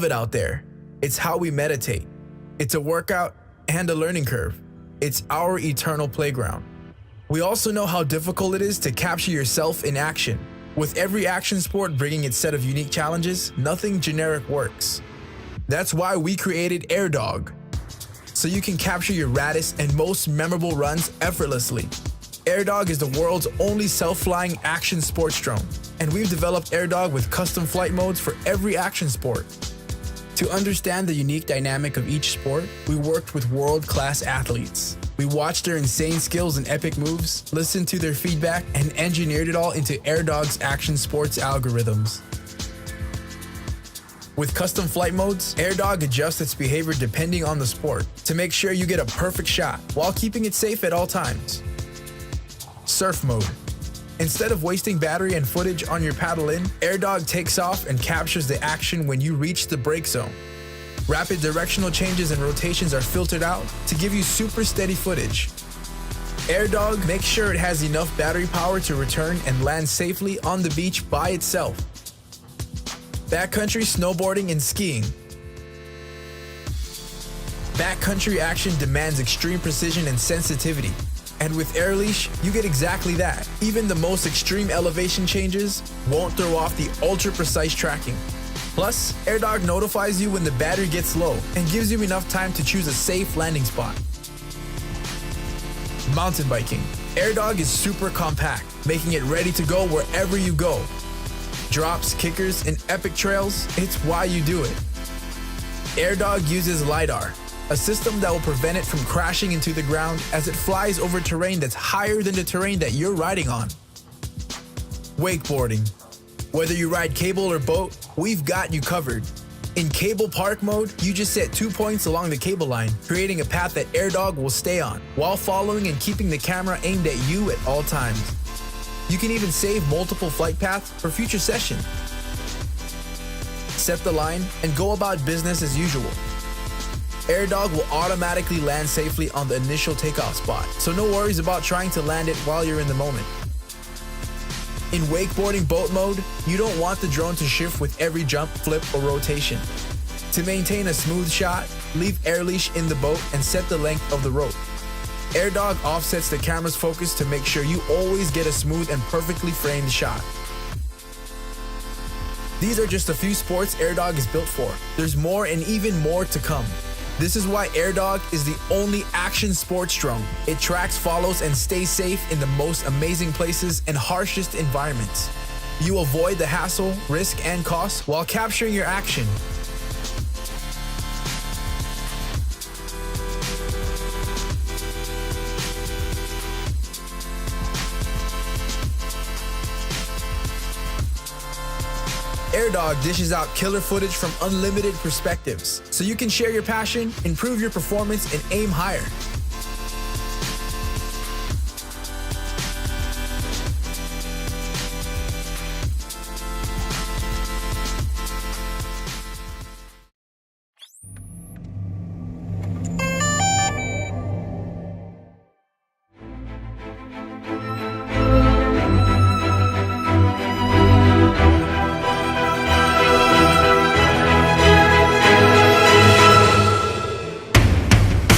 love it out there. It's how we meditate. It's a workout and a learning curve. It's our eternal playground. We also know how difficult it is to capture yourself in action. With every action sport bringing its set of unique challenges, nothing generic works. That's why we created AirDog, so you can capture your raddest and most memorable runs effortlessly. AirDog is the world's only self-flying action sports drone, and we've developed AirDog with custom flight modes for every action sport. To understand the unique dynamic of each sport, we worked with world-class athletes. We watched their insane skills and epic moves, listened to their feedback, and engineered it all into AirDog's action sports algorithms. With custom flight modes, AirDog adjusts its behavior depending on the sport to make sure you get a perfect shot while keeping it safe at all times. Surf mode. Instead of wasting battery and footage on your paddle in, AirDog takes off and captures the action when you reach the brake zone. Rapid directional changes and rotations are filtered out to give you super steady footage. AirDog makes sure it has enough battery power to return and land safely on the beach by itself. Backcountry snowboarding and skiing. Backcountry action demands extreme precision and sensitivity. And with Air Leash, you get exactly that. Even the most extreme elevation changes won't throw off the ultra-precise tracking. Plus, AirDog notifies you when the battery gets low and gives you enough time to choose a safe landing spot. Mountain biking. AirDog is super compact, making it ready to go wherever you go. Drops, kickers, and epic trails, it's why you do it. AirDog uses LiDAR, a system that will prevent it from crashing into the ground as it flies over terrain that's higher than the terrain that you're riding on. Wakeboarding. Whether you ride cable or boat, we've got you covered. In cable park mode, you just set 2 points along the cable line, creating a path that AirDog will stay on, while following and keeping the camera aimed at you at all times. You can even save multiple flight paths for future sessions. Set the line and go about business as usual. AirDog will automatically land safely on the initial takeoff spot, so no worries about trying to land it while you're in the moment. In wakeboarding boat mode, you don't want the drone to shift with every jump, flip, or rotation. To maintain a smooth shot, leave Air Leash in the boat and set the length of the rope. AirDog offsets the camera's focus to make sure you always get a smooth and perfectly framed shot. These are just a few sports AirDog is built for. There's more and even more to come. This is why AirDog is the only action sports drone. It tracks, follows, and stays safe in the most amazing places and harshest environments. You avoid the hassle, risk, and cost while capturing your action. AirDog dishes out killer footage from unlimited perspectives, so you can share your passion, improve your performance, and aim higher.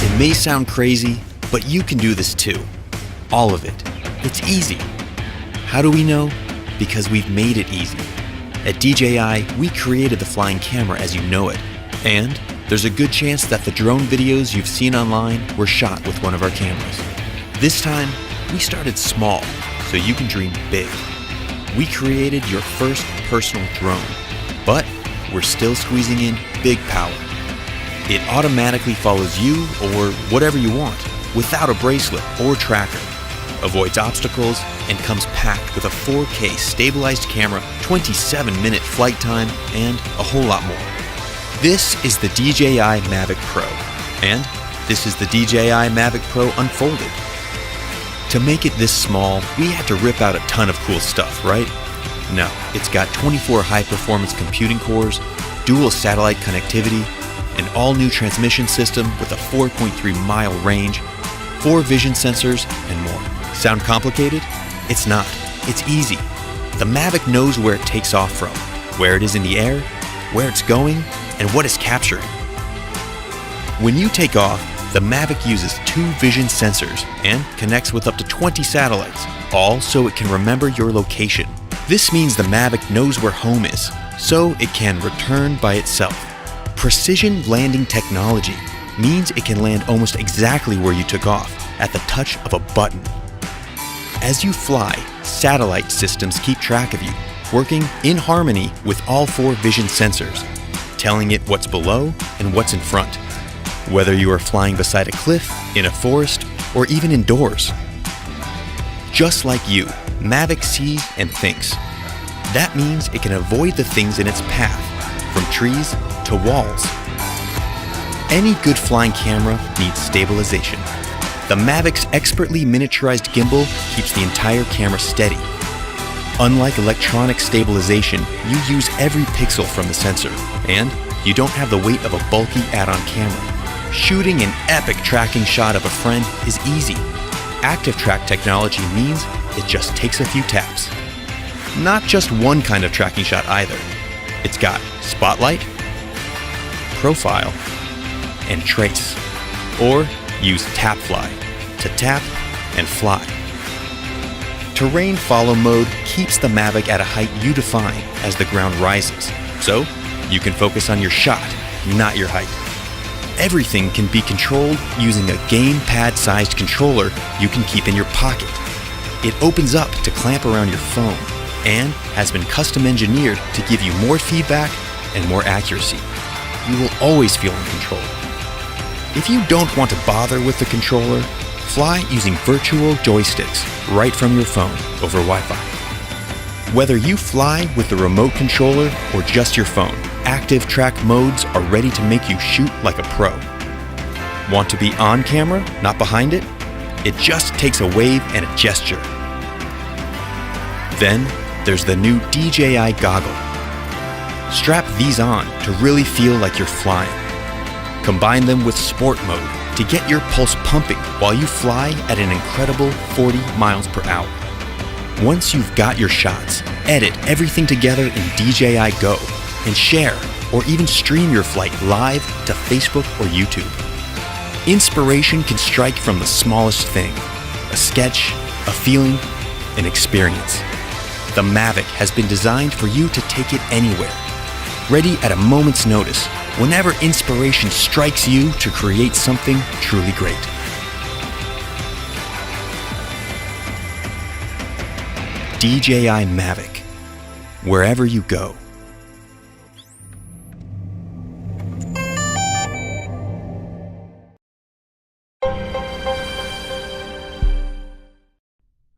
It may sound crazy, but you can do this too. All of it. It's easy. How do we know? Because we've made it easy. At DJI, we created the flying camera as you know it. And there's a good chance that the drone videos you've seen online were shot with one of our cameras. This time, we started small, so you can dream big. We created your first personal drone, but we're still squeezing in big power. It automatically follows you or whatever you want, without a bracelet or tracker, avoids obstacles, and comes packed with a 4K stabilized camera, 27-minute flight time, and a whole lot more. This is the DJI Mavic Pro, and this is the DJI Mavic Pro Unfolded. To make it this small, we had to rip out a ton of cool stuff, right? No, it's got 24 high-performance computing cores, dual satellite connectivity, an all-new transmission system with a 4.3-mile range, 4 vision sensors, and more. Sound complicated? It's not. It's easy. The Mavic knows where it takes off from, where it is in the air, where it's going, and what is captured. When you take off, the Mavic uses 2 vision sensors and connects with up to 20 satellites, all so it can remember your location. This means the Mavic knows where home is, so it can return by itself. Precision landing technology means it can land almost exactly where you took off, at the touch of a button. As you fly, satellite systems keep track of you, working in harmony with all 4 vision sensors, telling it what's below and what's in front, whether you are flying beside a cliff, in a forest, or even indoors. Just like you, Mavic sees and thinks. That means it can avoid the things in its path, from trees to walls. Any good flying camera needs stabilization. The Mavic's expertly miniaturized gimbal keeps the entire camera steady. Unlike electronic stabilization, you use every pixel from the sensor, and you don't have the weight of a bulky add-on camera. Shooting an epic tracking shot of a friend is easy. Active track technology means it just takes a few taps. Not just one kind of tracking shot either. It's got spotlight, profile, and trace. Or use tap fly to tap and fly. Terrain follow mode keeps the Mavic at a height you define as the ground rises, so you can focus on your shot, not your height. Everything can be controlled using a gamepad-sized controller you can keep in your pocket. It opens up to clamp around your phone and has been custom engineered to give you more feedback and more accuracy. You will always feel in control. If you don't want to bother with the controller, fly using virtual joysticks right from your phone over Wi-Fi. Whether you fly with the remote controller or just your phone, active track modes are ready to make you shoot like a pro. Want to be on camera, not behind it? It just takes a wave and a gesture. Then there's the new DJI goggle. Strap these on to really feel like you're flying. Combine them with sport mode to get your pulse pumping while you fly at an incredible 40 miles per hour. Once you've got your shots, edit everything together in DJI Go and share or even stream your flight live to Facebook or YouTube. Inspiration can strike from the smallest thing: a sketch, a feeling, an experience. The Mavic has been designed for you to take it anywhere, ready at a moment's notice whenever inspiration strikes you to create something truly great. DJI Mavic, wherever you go.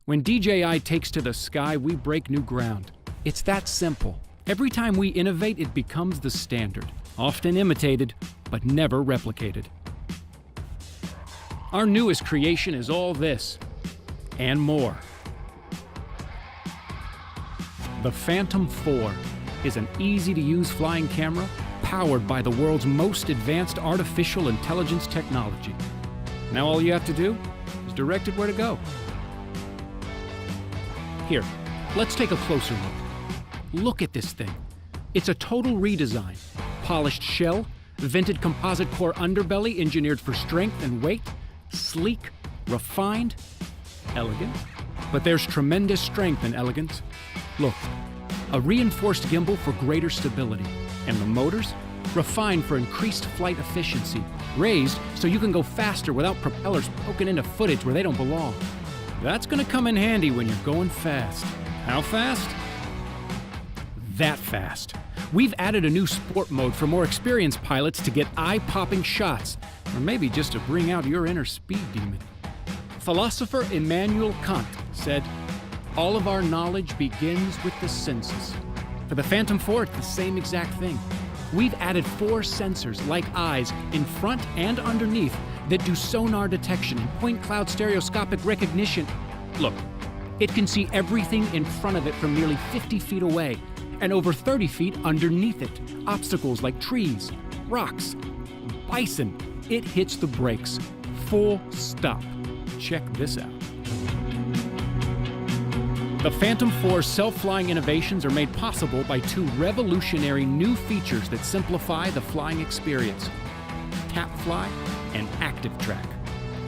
When DJI takes to the sky, we break new ground. It's that simple. Every time we innovate, it becomes the standard, often imitated, but never replicated. Our newest creation is all this, and more. The Phantom 4 is an easy-to-use flying camera powered by the world's most advanced artificial intelligence technology. Now all you have to do is direct it where to go. Here, let's take a closer look. Look at this thing. It's a total redesign. Polished shell, vented composite core underbelly engineered for strength and weight, sleek, refined, elegant. But there's tremendous strength in elegance. Look, a reinforced gimbal for greater stability. And the motors? Refined for increased flight efficiency. Raised so you can go faster without propellers poking into footage where they don't belong. That's gonna come in handy when you're going fast. How fast? That fast. We've added a new sport mode for more experienced pilots to get eye-popping shots, or maybe just to bring out your inner speed demon. Philosopher Immanuel Kant said, "All of our knowledge begins with the senses." For the Phantom 4, it's the same exact thing. We've added 4 sensors, like eyes, in front and underneath, that do sonar detection and point cloud stereoscopic recognition. Look, it can see everything in front of it from nearly 50 feet away, and over 30 feet underneath it. Obstacles like trees, rocks, bison. It hits the brakes. Full stop. Check this out. The Phantom 4's self-flying innovations are made possible by two revolutionary new features that simplify the flying experience: Tap Fly and Active Track.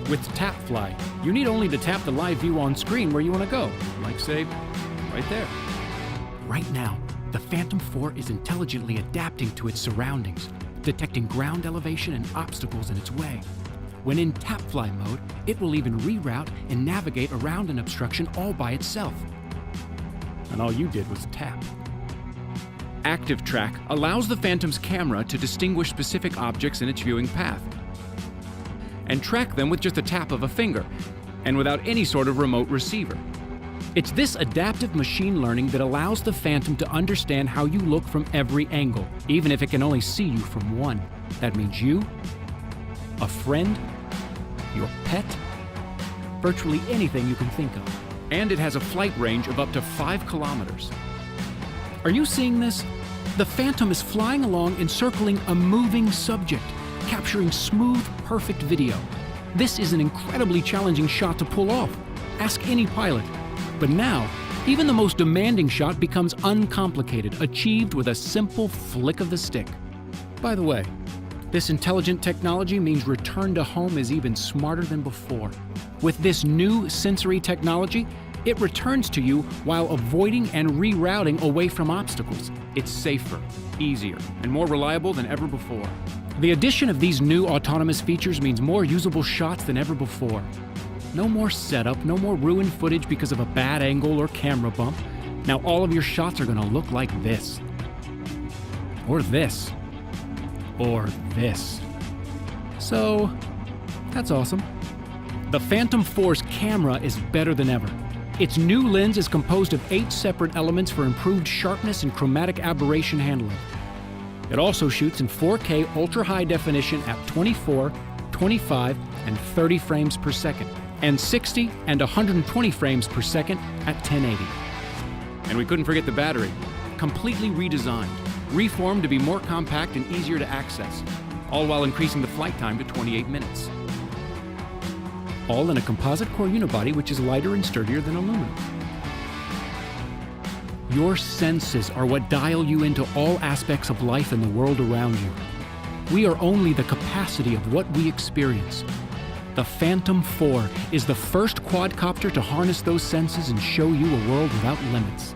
With Tap Fly, you need only to tap the live view on screen where you want to go, like, say, right there. Right now, the Phantom 4 is intelligently adapting to its surroundings, detecting ground elevation and obstacles in its way. When in Tap Fly mode, it will even reroute and navigate around an obstruction all by itself. And all you did was tap. Active Track allows the Phantom's camera to distinguish specific objects in its viewing path and track them with just a tap of a finger and without any sort of remote receiver. It's this adaptive machine learning that allows the Phantom to understand how you look from every angle, even if it can only see you from one. That means you, a friend, your pet, virtually anything you can think of. And it has a flight range of up to 5 kilometers. Are you seeing this? The Phantom is flying along encircling a moving subject, capturing smooth, perfect video. This is an incredibly challenging shot to pull off. Ask any pilot. But now, even the most demanding shot becomes uncomplicated, achieved with a simple flick of the stick. By the way, this intelligent technology means return to home is even smarter than before. With this new sensory technology, it returns to you while avoiding and rerouting away from obstacles. It's safer, easier, and more reliable than ever before. The addition of these new autonomous features means more usable shots than ever before. No more setup, no more ruined footage because of a bad angle or camera bump. Now all of your shots are going to look like this. Or this. Or this. So, that's awesome. The Phantom 4's camera is better than ever. Its new lens is composed of 8 separate elements for improved sharpness and chromatic aberration handling. It also shoots in 4K ultra-high definition at 24, 25, and 30 frames per second, and 60 and 120 frames per second at 1080. And we couldn't forget the battery. Completely redesigned, reformed to be more compact and easier to access, all while increasing the flight time to 28 minutes. All in a composite core unibody which is lighter and sturdier than aluminum. Your senses are what dial you into all aspects of life and the world around you. We are only the capacity of what we experience. The Phantom 4 is the first quadcopter to harness those senses and show you a world without limits.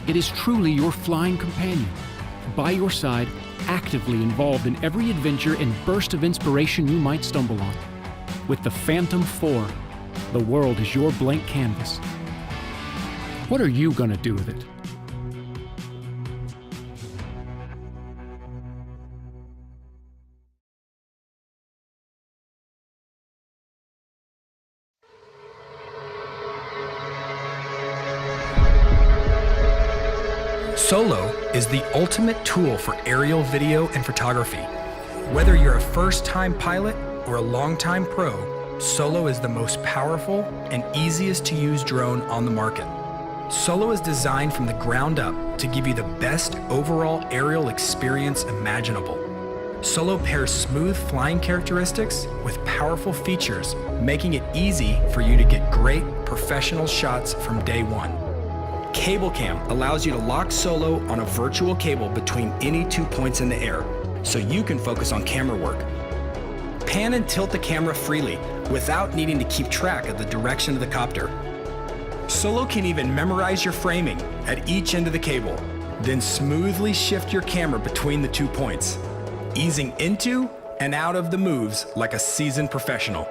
It is truly your flying companion, by your side, actively involved in every adventure and burst of inspiration you might stumble on. With the Phantom 4, the world is your blank canvas. What are you gonna do with it? Solo is the ultimate tool for aerial video and photography. Whether you're a first-time pilot or a long-time pro, Solo is the most powerful and easiest to use drone on the market. Solo is designed from the ground up to give you the best overall aerial experience imaginable. Solo pairs smooth flying characteristics with powerful features, making it easy for you to get great professional shots from day one. Cable Cam allows you to lock Solo on a virtual cable between any 2 points in the air, so you can focus on camera work. Pan and tilt the camera freely without needing to keep track of the direction of the copter. Solo can even memorize your framing at each end of the cable, then smoothly shift your camera between the 2 points, easing into and out of the moves like a seasoned professional.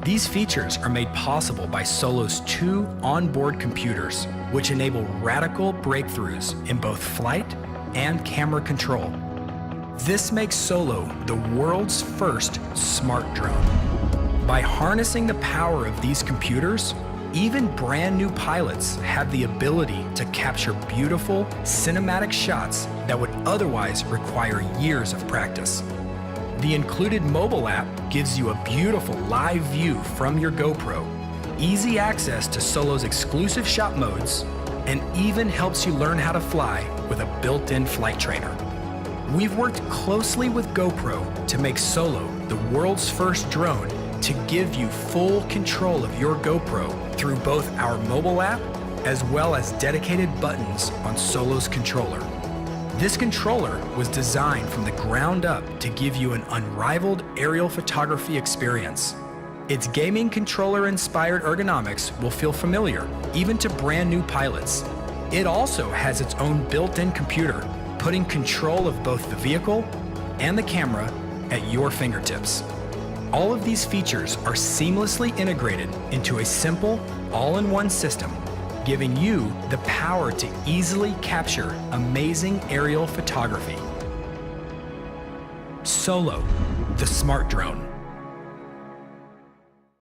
These features are made possible by Solo's 2 onboard computers, which enable radical breakthroughs in both flight and camera control. This makes Solo the world's first smart drone. By harnessing the power of these computers, even brand new pilots have the ability to capture beautiful cinematic shots that would otherwise require years of practice. The included mobile app gives you a beautiful live view from your GoPro, easy access to Solo's exclusive shot modes, and even helps you learn how to fly with a built-in flight trainer. We've worked closely with GoPro to make Solo the world's first drone to give you full control of your GoPro through both our mobile app as well as dedicated buttons on Solo's controller. This controller was designed from the ground up to give you an unrivaled aerial photography experience. Its gaming controller-inspired ergonomics will feel familiar, even to brand new pilots. It also has its own built-in computer, putting control of both the vehicle and the camera at your fingertips. All of these features are seamlessly integrated into a simple, all-in-one system, giving you the power to easily capture amazing aerial photography. Solo, the smart drone.